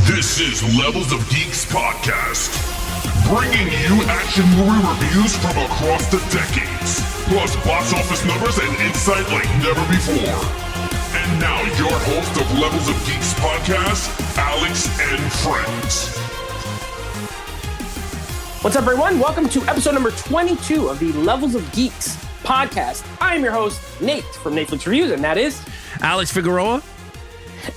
This is Levels of Geeks Podcast, bringing you action movie reviews from across the decades, plus box office numbers and insight like never before. And now your host of Levels of Geeks Podcast, Alex and Friends. What's up, everyone? Welcome to episode number 22 of the Levels of Geeks Podcast. I am your host, Nate from Netflix Reviews, and that is Alex Figueroa.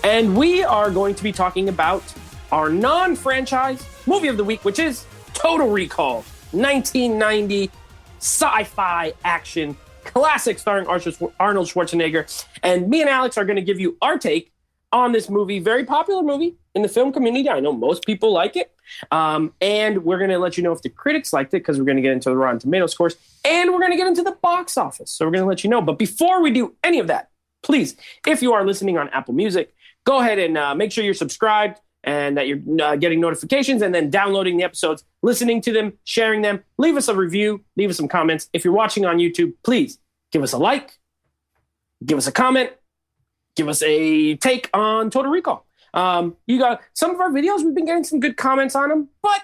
And we are going to be talking about our non-franchise movie of the week, which is Total Recall, 1990 sci-fi action classic starring Arnold Schwarzenegger. And me and Alex are going to give you our take on this movie, very popular movie in the film community. I know most people like it. And we're going to let you know if the critics liked it, because we're going to get into the Rotten Tomatoes scores, and we're going to get into the box office. So we're going to let you know. But before we do any of that, please, if you are listening on Apple Music, go ahead and make sure you're subscribed and that you're getting notifications, and then downloading the episodes, listening to them, sharing them. Leave us a review, leave us some comments. If you're watching on YouTube, please give us a like, give us a comment, give us a take on Total Recall. You got some of our videos, we've been getting some good comments on them, but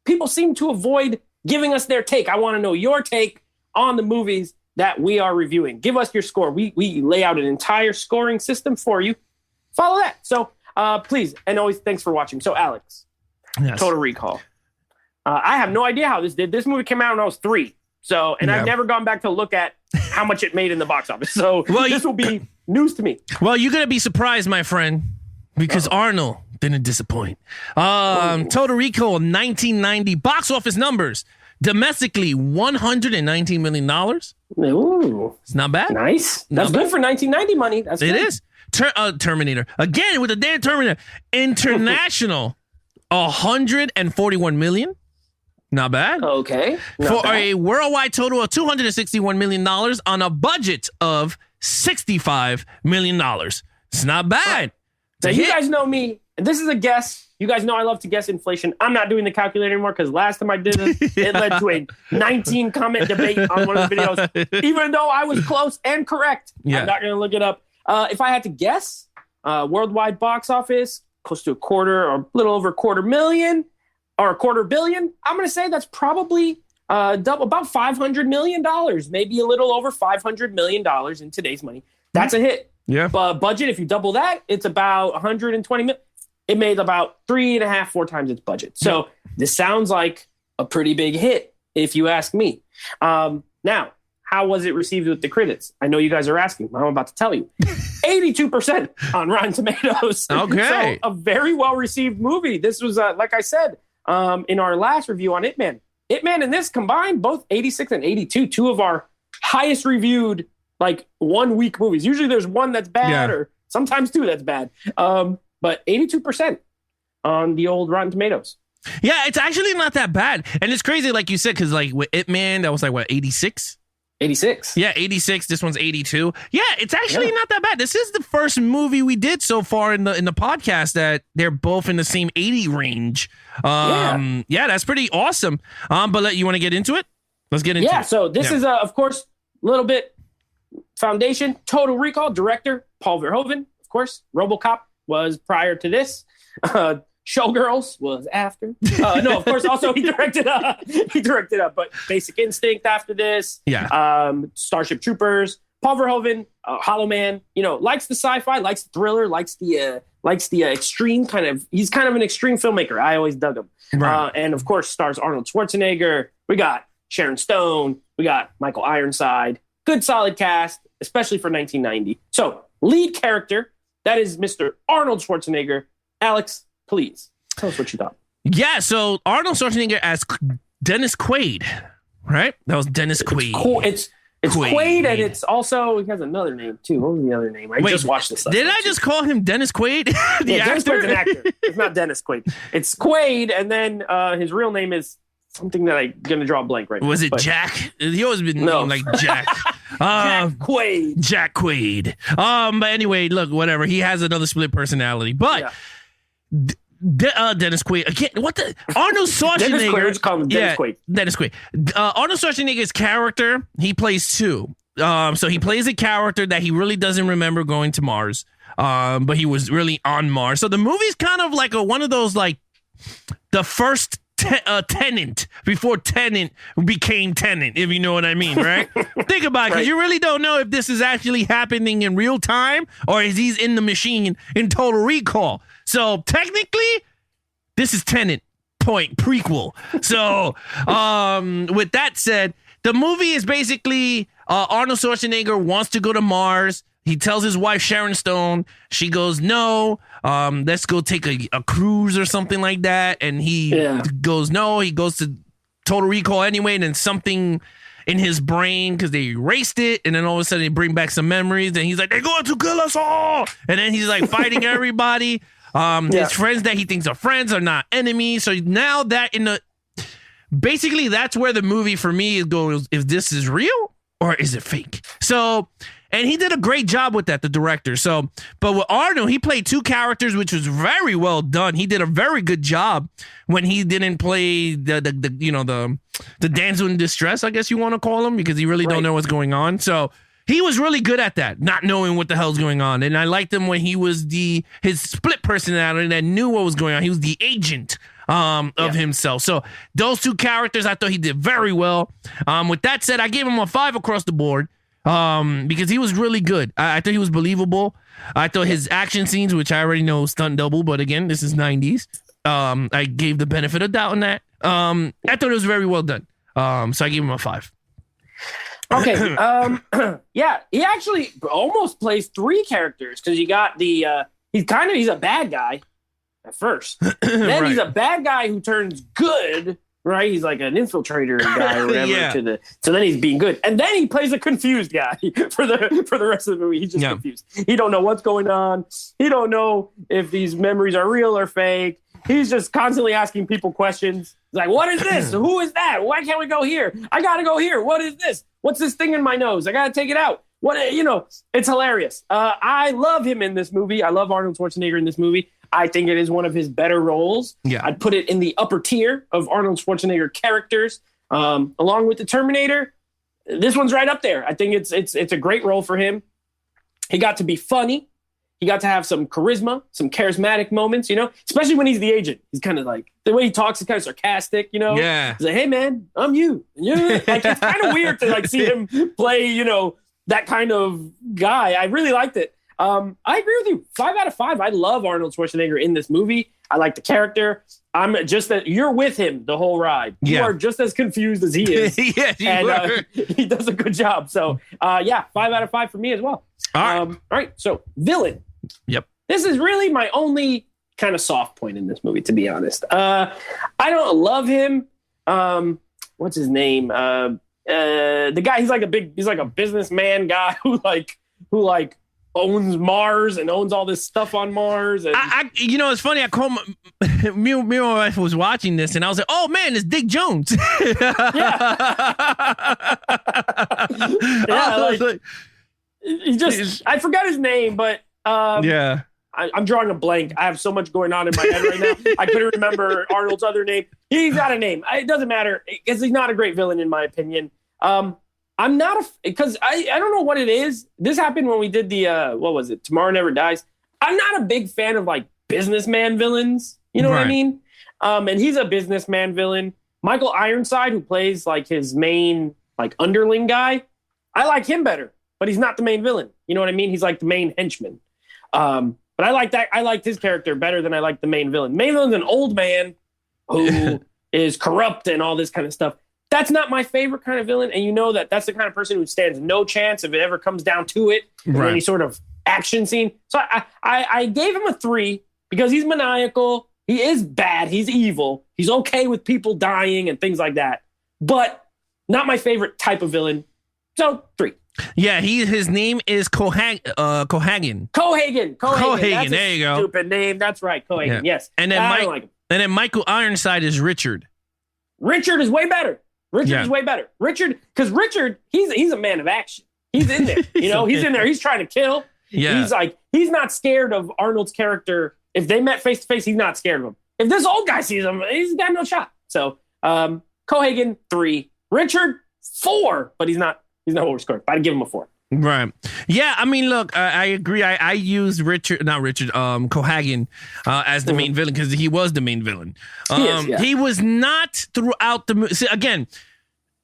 people seem to avoid giving us their take. I want to know your take on the movies that we are reviewing. Give us your score. We lay out an entire scoring system for you. Follow that. So please, and always thanks for watching. So Alex, yes. Total Recall. I have no idea how this did. This movie came out when I was 3. So, and I've never gone back to look at how much it made in the box office. So this will be news to me. Well, you're going to be surprised, my friend, because Arnold didn't disappoint. Total Recall 1990 box office numbers. Domestically, $119 million. Ooh. It's not bad. Nice. That's good for 1990 money. That's good. It is. Terminator. Again, with the damn Terminator. International, $141 million. Not bad. Okay. For a worldwide total of $261 million on a budget of $65 million. It's not bad. Now, you guys know me. This is a guess. You guys know I love to guess inflation. I'm not doing the calculator anymore, because last time I did it, it led to a 19-comment debate on one of the videos. Even though I was close and correct, I'm not going to look it up. If I had to guess, worldwide box office, close to a quarter or a little over $250,000 or $250 million, I'm going to say that's probably about $500 million, maybe a little over $500 million in today's money. That's a hit. Yeah. Budget, if you double that, it's about $120 million. It made about 3.5, 4 times its budget. So this sounds like a pretty big hit, if you ask me. Now, how was it received with the critics? I know you guys are asking. I'm about to tell you. 82% on Rotten Tomatoes. Okay. So a very well-received movie. This was, like I said, in our last review on Ip Man. Ip Man and this combined, both 86 and 82, two of our highest reviewed, like, 1 week movies. Usually there's one that's bad, or sometimes 2 that's bad. But 82% on the old Rotten Tomatoes. Yeah, it's actually not that bad. And it's crazy, like you said, because like with Ip Man, that was like, what, 86? 86. Yeah, 86. This one's 82. Yeah, it's actually not that bad. This is the first movie we did so far in the podcast that they're both in the same 80 range. Yeah, that's pretty awesome. But you want to get into it? Let's get into it. Yeah, so this is, of course, a little bit foundation. Total Recall, director Paul Verhoeven, of course. RoboCop was prior to this. Showgirls was after. No, of course, also he directed but Basic Instinct after this. Yeah. Starship Troopers. Paul Verhoeven, Hollow Man, likes the sci-fi, likes the thriller, likes the extreme kind of. He's kind of an extreme filmmaker. I always dug him. Right. And of course, stars Arnold Schwarzenegger. We got Sharon Stone. We got Michael Ironside. Good solid cast, especially for 1990. So, lead character, that is Mr. Arnold Schwarzenegger. Alex, please tell us what you thought. Yeah, so Arnold Schwarzenegger as Dennis Quaid, right? That was Dennis Quaid. It's Quaid, and it's also, he has another name too. What was the other name? I just watched this. Did I just call him Dennis Quaid? Dennis Quaid's an actor. It's not Dennis Quaid. It's Quaid, and then his real name is something that I'm going to draw a blank right now. Was it Jack? He always been named like Jack. Jack Quaid. Jack Quaid. But anyway, look, whatever. He has another split personality. But Dennis Quaid. Again, what the? Arnold Schwarzenegger. Dennis Quaid. Call him Dennis Quaid. Dennis Quaid. Arnold Schwarzenegger's character, he plays 2. So he plays a character that he really doesn't remember going to Mars. but he was really on Mars. So the movie's kind of like one of those, like, the first Tenant before Tenant became Tenant, if you know what I mean, right? Think about it, because you really don't know if this is actually happening in real time or is he's in the machine in Total Recall. So technically, this is Tenant prequel. So with that said, the movie is basically Arnold Schwarzenegger wants to go to Mars. He tells his wife, Sharon Stone, she goes, no, let's go take a cruise or something like that. And he goes, no, he goes to Total Recall anyway. And then something in his brain, because they erased it. And then all of a sudden they bring back some memories. And he's like, they're going to kill us all. And then he's like fighting everybody. His friends that he thinks are friends are not enemies. So now that basically that's where the movie for me goes, if this is real or is it fake? So... And he did a great job with that, the director. So, but with Arnold, he played two characters, which was very well done. He did a very good job when he didn't play the damsel in distress, I guess you want to call him, because he really don't know what's going on. So he was really good at that, not knowing what the hell's going on. And I liked him when he was his split personality that knew what was going on. He was the agent of himself. So those two characters, I thought he did very well. With that said, I gave him a 5 across the board. Because he was really good. I thought he was believable. I thought his action scenes, which I already know stunt double, but again, this is 90s. I gave the benefit of doubt on that. I thought it was very well done. So I gave him a 5. Okay. Yeah, he actually almost plays 3 characters, because you got he's a bad guy at first. Then he's a bad guy who turns good. Right, he's like an infiltrator guy or whatever. So then he's being good, and then he plays a confused guy for the rest of the movie. He's just confused. He don't know what's going on. He don't know if these memories are real or fake. He's just constantly asking people questions. He's like, "What is this? Who is that? Why can't we go here? I gotta go here. What is this? What's this thing in my nose? I gotta take it out." It's hilarious. I love him in this movie. I love Arnold Schwarzenegger in this movie. I think it is one of his better roles. Yeah. I'd put it in the upper tier of Arnold Schwarzenegger characters, along with the Terminator. This one's right up there. I think it's a great role for him. He got to be funny. He got to have some charisma, some charismatic moments, especially when he's the agent. He's kind of like, the way he talks is kind of sarcastic, Yeah. He's like, hey, man, I'm you. Like, it's kind of weird to like see him play, that kind of guy. I really liked it. I agree with you. 5 out of 5. I love Arnold Schwarzenegger in this movie. I like the character. I'm just that you're with him the whole ride. You are just as confused as he is. Yes, you were. He does a good job. So, 5 out of 5 for me as well. All right. So, villain. Yep. This is really my only kind of soft point in this movie, to be honest. I don't love him. What's his name? The guy. He's like a businessman guy who owns Mars and owns all this stuff on Mars. And it's funny. I called me and my wife was watching this, and I was like, "Oh man, it's Dick Jones." I forgot his name, but I'm drawing a blank. I have so much going on in my head right now. I couldn't remember Arnold's other name. He's got a name. It doesn't matter because he's not a great villain in my opinion. I'm not because I don't know what it is. This happened when we did the what was it? Tomorrow Never Dies. I'm not a big fan of like businessman villains. You know what I mean? And he's a businessman villain. Michael Ironside, who plays like his main like underling guy, I like him better, but he's not the main villain. You know what I mean? He's like the main henchman. But I like that. I liked his character better than I like the main villain. Main villain's an old man who is corrupt and all this kind of stuff. That's not my favorite kind of villain, and you know that's the kind of person who stands no chance if it ever comes down to it in any sort of action scene. So I gave him a 3 because he's maniacal, he is bad, he's evil, he's okay with people dying and things like that, but not my favorite type of villain. So 3. Yeah, his name is Cohagen. That's there you go. Stupid name. That's right, Cohagen. Yeah. Yes, and then Michael Ironside is Richard. Richard is way better. Richard, because Richard, he's a man of action. He's in there. He's in there. He's trying to kill. Yeah. He's not scared of Arnold's character. If they met face to face, he's not scared of him. If this old guy sees him, he's got no shot. So, Cohagen 3, Richard 4, but he's not what we're scoring. I'd give him a 4. Right. Yeah. I mean, look, I agree. I used Cohagen as the main villain because he was the main villain. He was not throughout the movie. See, again,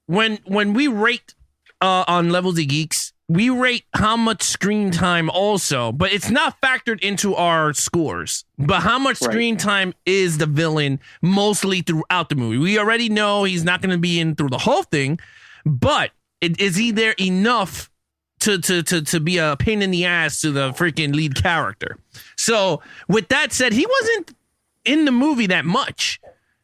when we rate on Levels of Geeks, we rate how much screen time also, but it's not factored into our scores. But how much screen time is the villain mostly throughout the movie? We already know he's not going to be in through the whole thing, but is he there enough to be a pain in the ass to the freaking lead character? So with that said, he wasn't in the movie that much.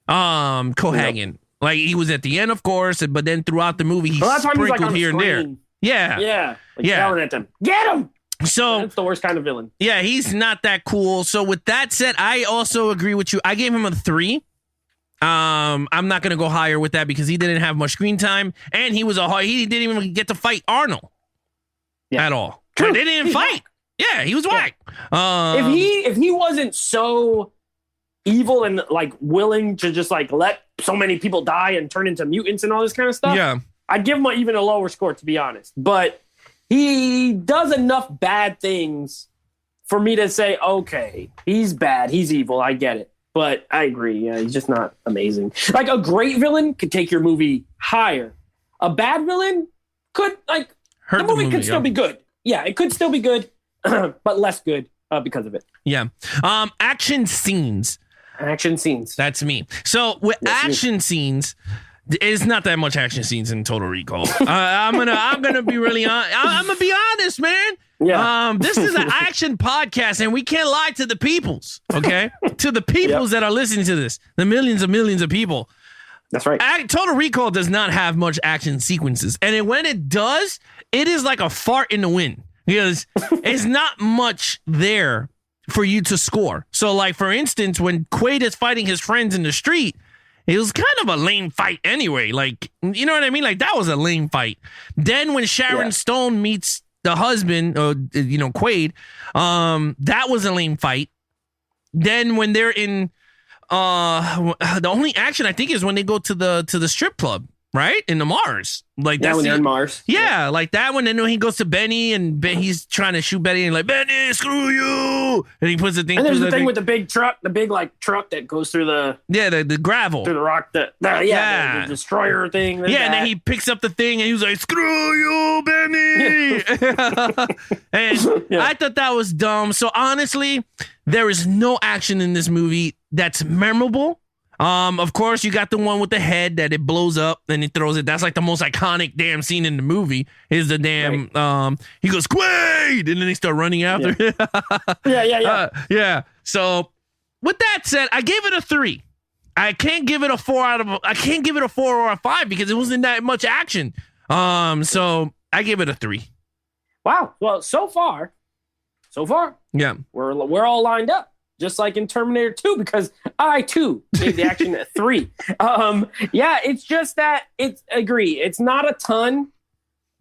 Cohagen. Yep. Like he was at the end, of course, but then throughout the movie, he's sprinkled here and there. Yeah. Yelling at them. Get him! So that's the worst kind of villain. Yeah, he's not that cool. So with that said, I also agree with you. I gave him a 3. I'm not gonna go higher with that because he didn't have much screen time, and he didn't even get to fight Arnold at all. True. They didn't fight. Yeah, he was whack. If he wasn't so evil and like willing to just like let so many people die and turn into mutants and all this kind of stuff, I'd give him even a lower score, to be honest. But he does enough bad things for me to say, okay, he's bad, he's evil, I get it. But I agree, yeah, he's just not amazing. Like a great villain could take your movie higher. A bad villain could hurt the movie could still be good. Yeah, it could still be good, but less good because of it. Yeah. Action scenes. That's me. So with action scenes, it's not that much action scenes in Total Recall. I'm gonna be really honest. I'm gonna be honest, man. Yeah. This is an action podcast, and we can't lie to the peoples. Okay, to the peoples that are listening to this, the millions of people. That's right. Total Recall does not have much action sequences, and when it does, it is like a fart in the wind because it's not much there for you to score. So, like for instance, when Quaid is fighting his friends in the street, it was kind of a lame fight anyway. Like, you know what I mean? Like, that was a lame fight. Then when Sharon Stone meets the husband, Quaid, that was a lame fight. Then when they're in, the only action I think is when they go to the strip club, right? In the Mars. Like that's when they're in Mars. Yeah, like that one. Then when he goes to Benny and he's trying to shoot Benny and like, Benny, screw you. And he puts the thing. And there's the thing with the big truck, truck that goes through the gravel. Through the rock. The destroyer thing. And then he picks up the thing and he was like, screw you, Benny. And I thought that was dumb. So honestly, there is no action in this movie that's memorable. Of course, you got the one with the head that it blows up and he throws it. That's like the most iconic damn scene in the movie. Is the damn he goes Quaid, and then they start running after. Yeah. So with that said, I gave it a 3. I can't give it a 4 or a 5 because it wasn't that much action. So I give it a 3. Wow. Well, so far, yeah, we're all lined up. Just like in Terminator 2, because I, too, gave the action a 3. It's just that agree. It's not a ton.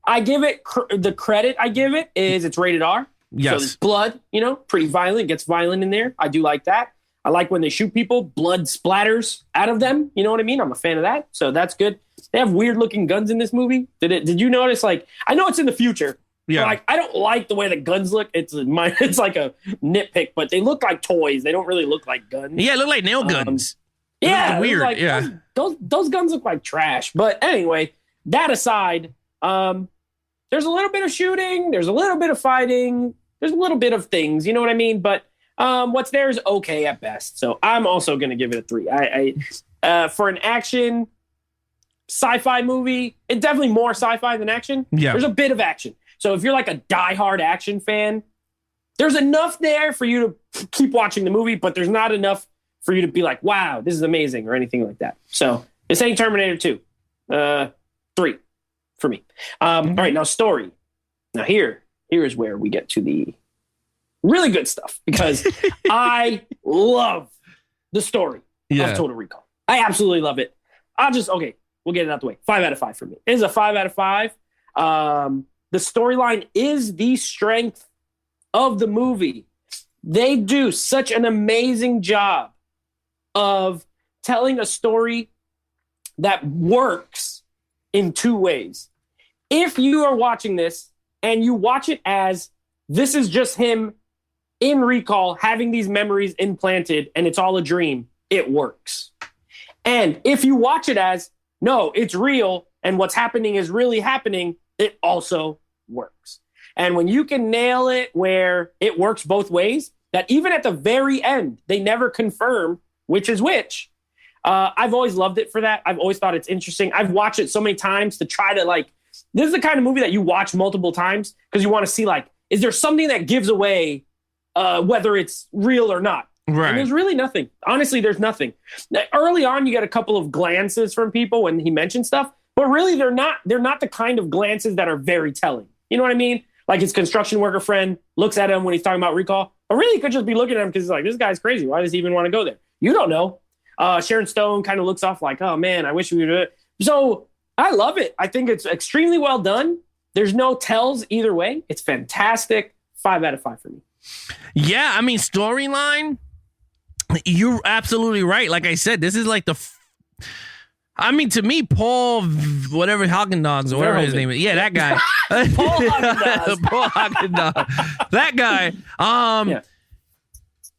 I give it the credit I give it is it's rated R. Yes. So there's blood, pretty violent. It gets violent in there. I do like that. I like when they shoot people, blood splatters out of them. You know what I mean? I'm a fan of that. So that's good. They have weird looking guns in this movie. Did you notice? Like, I know it's in the future. Yeah. Like, I don't like the way the guns look. It's like a nitpick, but they look like toys. They don't really look like guns. Yeah, they look like nail guns. Weird. Like, those guns look like trash. But anyway, that aside, there's a little bit of shooting. There's a little bit of fighting. There's a little bit of things. You know what I mean? But what's there is okay at best. So I'm also going to give it a 3. I for an action sci-fi movie, it's definitely more sci-fi than action. Yeah. There's a bit of action. So if you're like a diehard action fan, there's enough there for you to keep watching the movie, but there's not enough for you to be like, wow, this is amazing or anything like that. So this ain't Terminator 2. 3 for me. All right, now story. Now here is where we get to the really good stuff because I love the story of Total Recall. I absolutely love it. We'll get it out the way. 5 out of 5 for me. It is a 5 out of 5. The storyline is the strength of the movie. They do such an amazing job of telling a story that works in 2 ways. If you are watching this and you watch it as this is just him in recall having these memories implanted and it's all a dream, it works. And if you watch it as, no, it's real and what's happening is really happening, it also works. And when you can nail it where it works both ways, that even at the very end, they never confirm which is which. I've always loved it for that. I've always thought it's interesting. I've watched it so many times to try to this is the kind of movie that you watch multiple times because you want to see is there something that gives away whether it's real or not? Right. And there's really nothing. Honestly, there's nothing. Early on, you get a couple of glances from people when he mentions stuff, but really they're not the kind of glances that are very telling. You know what I mean? Like his construction worker friend looks at him when he's talking about recall. But really, he could just be looking at him because he's like, this guy's crazy. Why does he even want to go there? You don't know. Sharon Stone kind of looks off like, oh, man, I wish we would do it. So I love it. I think it's extremely well done. There's no tells either way. It's fantastic. 5 out of 5 for me. Yeah, I mean, storyline, you're absolutely right. Like I said, this is like to me, Paul, whatever Haagen-Dazs or whatever his name is. Yeah, that guy. Paul Haagen-Dazs. Paul Haagen-Dazs. That guy. Yeah.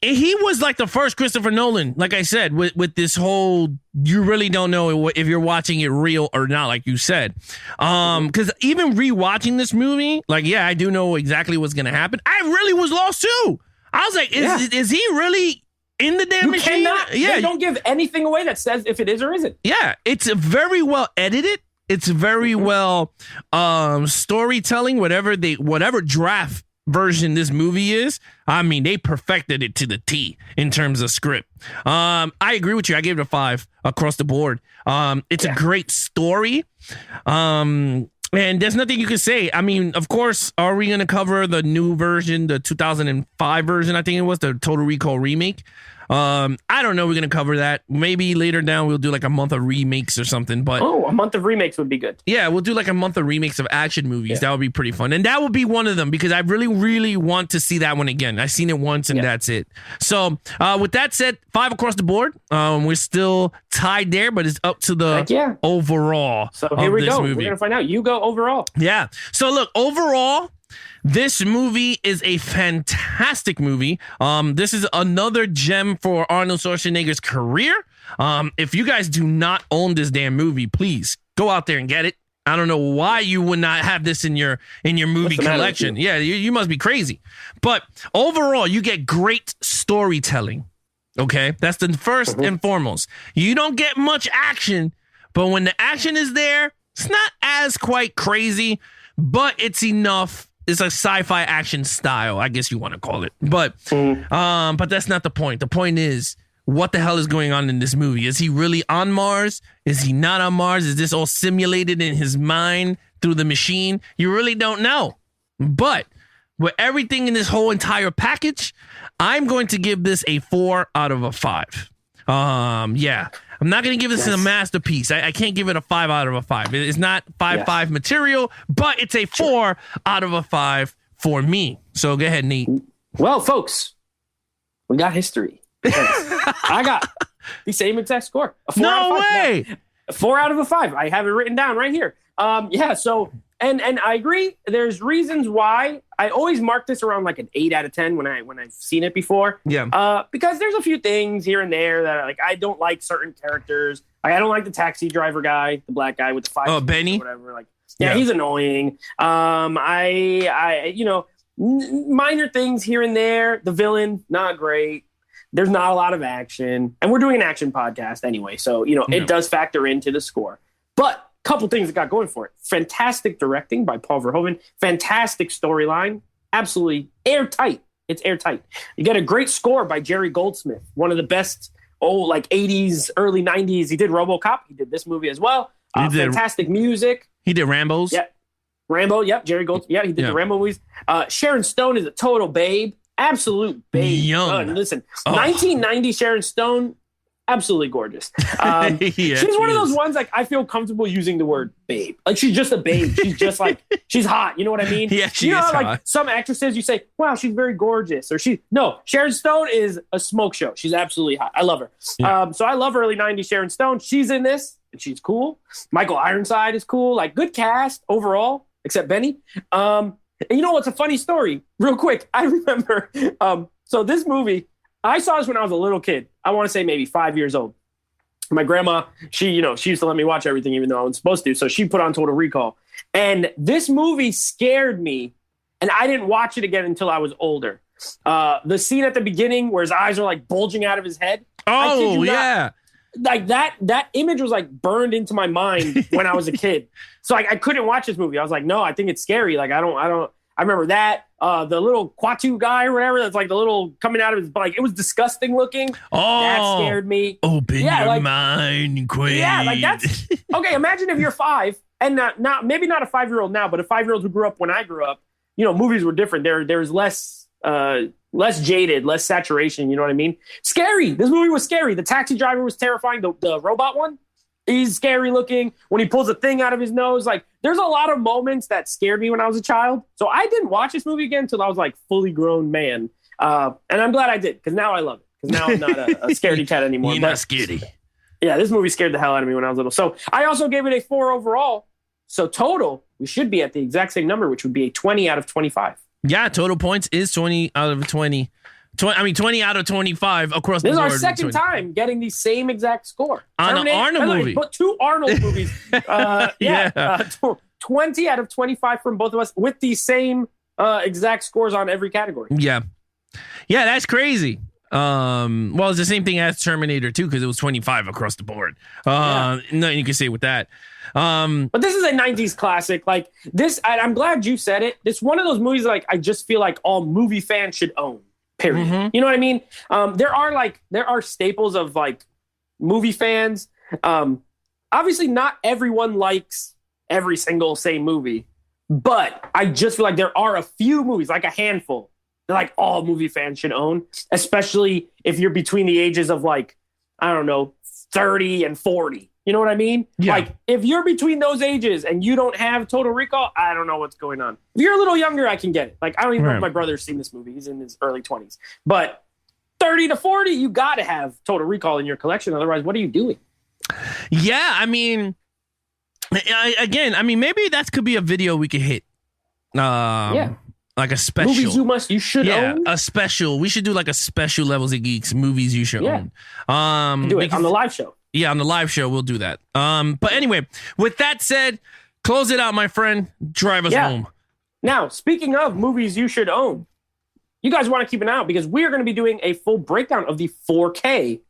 He was like the first Christopher Nolan, like I said, with this whole, you really don't know if you're watching it real or not, like you said. Because even rewatching this movie, I do know exactly what's going to happen. I really was lost too. I was like, is he really in the damn machine? They don't give anything away that says if it is or isn't. Yeah, it's very well edited. It's very well storytelling, whatever draft version this movie is. I mean, they perfected it to the T in terms of script. I agree with you. I gave it a 5 across the board. It's a great story. And there's nothing you can say. I mean, of course, are we going to cover the new version, the 2005 version, I think it was, the Total Recall remake? I don't know. We're going to cover that. Maybe later down we'll do like a month of remakes or something. But a month of remakes would be good. Yeah, we'll do like a month of remakes of action movies. Yeah. That would be pretty fun. And that would be one of them because I really, really want to see that one again. I've seen it once and that's it. So with that said, 5 across the board. We're still tied there, but it's up to the overall. So here we go. Movie. We're going to find out. You go overall. Yeah. So look, overall, this movie is a fantastic movie. This is another gem for Arnold Schwarzenegger's career. If you guys do not own this damn movie, please go out there and get it. I don't know why you would not have this in your movie collection. Yeah, you must be crazy. But overall, you get great storytelling. Okay, that's the first and foremost. You don't get much action, but when the action is there, it's not as quite crazy, but it's enough. It's a sci-fi action style, I guess you want to call it. But that's not the point. The point is, what the hell is going on in this movie? Is he really on Mars? Is he not on Mars? Is this all simulated in his mind through the machine? You really don't know. But with everything in this whole entire package, I'm going to give this a 4 out of a 5. I'm not going to give this a masterpiece. I can't give it a 5 out of a 5. It's not 5 material, but it's a 4 out of a 5 for me. So go ahead, Nate. Well, folks, we got history. I got the same exact score. A 4 out of 5. Way. No, a 4 out of a 5. I have it written down right here. So and I agree. There's reasons why I always mark this around like an 8 out of 10 when I've seen it before. Yeah. Because there's a few things here and there that I don't like certain characters. I don't like the taxi driver guy, the black guy with the 5. Oh, Benny. Or whatever. He's annoying. Minor things here and there. The villain, not great. There's not a lot of action, and we're doing an action podcast anyway, so it does factor into the score. But couple things that got going for it. Fantastic directing by Paul Verhoeven. Fantastic storyline. Absolutely airtight. It's airtight. You get a great score by Jerry Goldsmith, one of the best 80s, early 90s. He did RoboCop. He did this movie as well. Fantastic music. He did Rambo's. Yeah. Rambo. Yep. Jerry Goldsmith. Yeah, he did the Rambo movies. Sharon Stone is a total babe. Absolute babe. Young. Listen, 1990 Sharon Stone, absolutely gorgeous. She's one of those ones I feel comfortable using the word babe. She's just a babe. She's just she's hot. You know what I mean? Yeah, she is hot. Some actresses, you say, wow, she's very gorgeous. Or Sharon Stone is a smoke show. She's absolutely hot. I love her. Yeah. So I love early 90s Sharon Stone. She's in this and she's cool. Michael Ironside is cool. Good cast overall, except Benny. And you know what's a funny story? Real quick, I remember. So this movie, I saw this when I was a little kid. I want to say maybe 5 years old. My grandma, she used to let me watch everything, even though I wasn't supposed to. So she put on Total Recall, and this movie scared me, and I didn't watch it again until I was older. The scene at the beginning where his eyes are like bulging out of his head. Oh yeah. Like that image was like burned into my mind when I was a kid. So I couldn't watch this movie. I was like, no, I think it's scary. Like I remember that the little Quatu guy or whatever. That's like the little coming out of his, like, it was disgusting looking. Oh, that scared me. Open your mind, Queen. Yeah, like that's okay. Imagine if you're 5 and not maybe not a 5-year-old now, but a 5-year-old who grew up when I grew up. You know, movies were different. There's less jaded, less saturation. You know what I mean? Scary. This movie was scary. The taxi driver was terrifying. The robot one, he's scary looking. When he pulls a thing out of his nose, like there's a lot of moments that scared me when I was a child. So I didn't watch this movie again until I was like fully grown man. And I'm glad I did, because now I love it. Because now I'm not a scaredy cat anymore. You're not scaredy. Yeah, this movie scared the hell out of me when I was little. So I also gave it a 4 overall. So total, we should be at the exact same number, which would be a 20 out of 25. Yeah, total points is 20 out of 20. 20 out of 25 across the board. This is our second time getting the same exact score. On an Arnold movie. But 2 Arnold movies. 20 out of 25 from both of us with the same exact scores on every category. Yeah. Yeah, that's crazy. Well, it's the same thing as Terminator 2, because it was 25 across the board. Nothing you can say with that. But this is a 90s classic. Like this, I'm glad you said it. It's one of those movies like I just feel like all movie fans should own. Period. Mm-hmm. You know what I mean? There are staples of like movie fans. Obviously, not everyone likes every single same movie, but I just feel like there are a few movies, like a handful, that like all movie fans should own, especially if you're between the ages of like, I don't know, 30 and 40. You know what I mean? Yeah. Like, if you're between those ages and you don't have Total Recall, I don't know what's going on. If you're a little younger, I can get it. Like, I don't even know if my brother's seen this movie. He's in his early 20s. But 30 to 40, you got to have Total Recall in your collection. Otherwise, what are you doing? Yeah, I mean, maybe that could be a video we could hit. Like a special. Movies you should own? A special. We should do like a special Levels of Geeks movies you should own. Do it on the live show. Yeah, on the live show, we'll do that. But anyway, with that said, close it out, my friend. Drive us home. Now, speaking of movies you should own, you guys want to keep an eye out, because we are going to be doing a full breakdown of the 4K.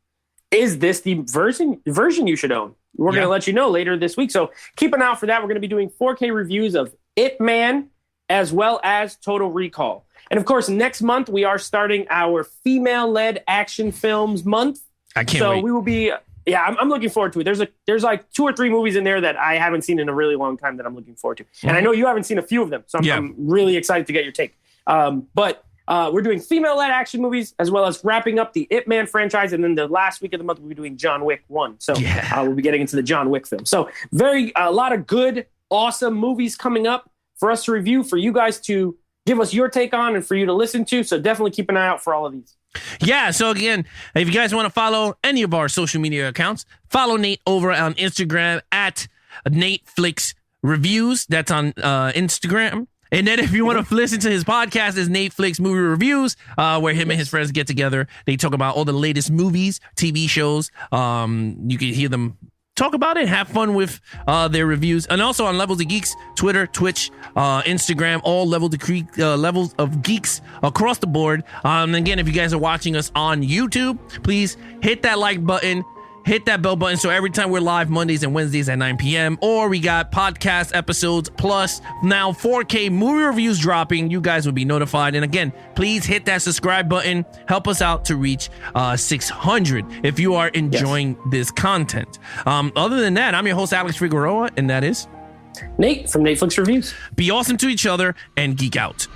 Is this the version you should own? We're going to let you know later this week. So keep an eye out for that. We're going to be doing 4K reviews of Ip Man as well as Total Recall. And of course, next month, we are starting our female-led action films month. I can't wait. So we will be... Yeah, I'm looking forward to it. There's like 2 or 3 movies in there that I haven't seen in a really long time that I'm looking forward to. And I know you haven't seen a few of them, so I'm really excited to get your take. But we're doing female-led action movies, as well as wrapping up the Ip Man franchise. And then the last week of the month, we'll be doing John Wick 1. So we'll be getting into the John Wick film. So a lot of good, awesome movies coming up for us to review, for you guys to give us your take on, and for you to listen to. So definitely keep an eye out for all of these. Yeah, so again, if you guys want to follow any of our social media accounts, follow Nate over on Instagram at NateFlix Reviews. That's on Instagram. And then if you want to listen to his podcast, is NateFlix Movie Reviews, where him and his friends get together. They talk about all the latest movies, TV shows. You can hear them talk about it, have fun with their reviews. And also on Levels of Geeks, Twitter, Twitch, Instagram, all levels of geeks across the board. Again, if you guys are watching us on YouTube, please hit that like button, hit that bell button, so every time we're live Mondays and Wednesdays at 9 p.m. or we got podcast episodes plus now 4K movie reviews dropping, you guys will be notified. And again, please hit that subscribe button. Help us out to reach 600 if you are enjoying this content. Other than that, I'm your host, Alex Figueroa, and that is Nate from NateFlix Reviews. Be awesome to each other and geek out.